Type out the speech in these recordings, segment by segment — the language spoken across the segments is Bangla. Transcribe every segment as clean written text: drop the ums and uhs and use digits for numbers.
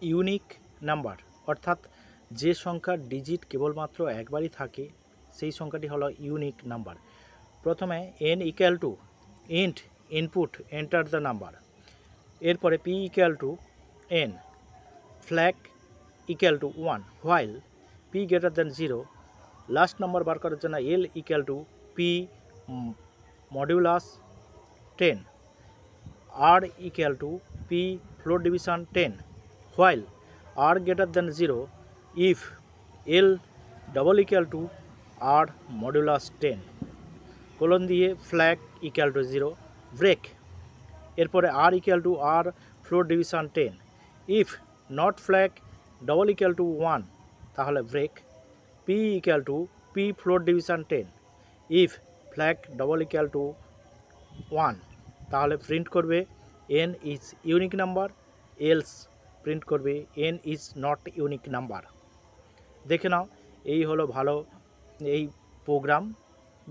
ইউনিক নাম্বার অর্থাৎ যে সংখ্যার ডিজিট কেবলমাত্র একবারই থাকে সেই সংখ্যাটি হলো ইউনিক নাম্বার। প্রথমে n equal to int input enter the number, এরপরে p equal to n flag equal to 1 while p greater than 0, last number বার করার জন্য l equal to p modulus 10, r equal to p floor division 10 while r greater than 0 if l double equal to r modulus 10 colon দিয়ে ফ্ল্যাগ ইকুয়াল টু 0 ব্রেক, এরপরে r equal to r floor division 10 if not flag double equal to 1 তাহলে break, p equal to p floor division 10 if flag double equal to 1 তাহলে প্রিন্ট করবে n is unique number, else print করবে n is not unique number। দেখে নাও, এই হলো ভালো এই প্রোগ্রাম,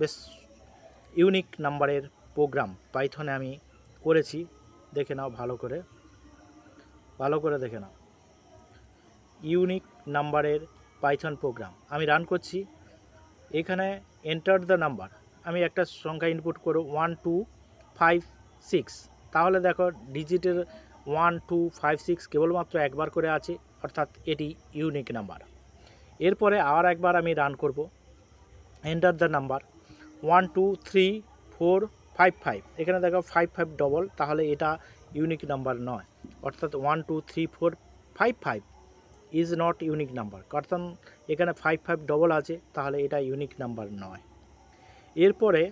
বেশ ইউনিক নাম্বারের প্রোগ্রাম পাইথনে আমি করেছি। দেখে নাও ভালো করে দেখে নাও, ইউনিক নাম্বারের পাইথন প্রোগ্রাম আমি রান করছি। এখানে এন্টার দ্য নাম্বার, আমি একটা সংখ্যা ইনপুট করব 1 2 5 6, তাহলে দেখো ডিজিটের 1 2 5 6 কেবলমাত্র একবার করে আছে, অর্থাৎ এটি ইউনিক নাম্বার। এরপরে আর একবার আমি রান করব, এন্টার দ্য নাম্বার 1 2 3 4 5 5, এখানে দেখো 5 5 ডবল, তাহলে এটা ইউনিক নাম্বার নয়, অর্থাৎ 1 2 3 4 5 5 ইজ নট ইউনিক নাম্বার, কারণ এখানে 5 5 ডবল আছে, তাহলে এটা ইউনিক নাম্বার নয়। এরপরে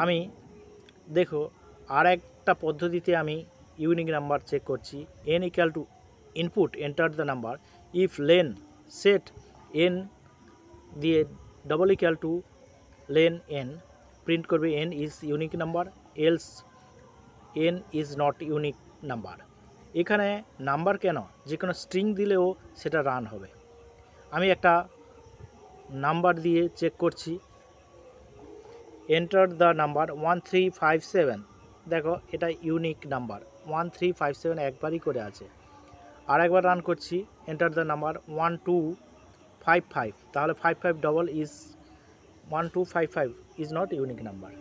আমি দেখো আর একটা পদ্ধতিতে আমি ইউনিক নাম্বার চেক করছি। n equal two input enter the number, if lane set n দিয়ে double equal to lane n print করবে n is unique number, else n is not unique number. এখানে নাম্বার কেন, যে কোনো স্ট্রিং দিলেও সেটা রান হবে। আমি একটা নাম্বার দিয়ে চেক করছি, এন্টার দ্য নাম্বার 1357, দেখো এটা ইউনিক নাম্বার 1357 একবারই করে আছে। আর একবার রান করছি, এন্টার দ্য নাম্বার 1255, তাহলে 5 5 double is 1255 is not unique number.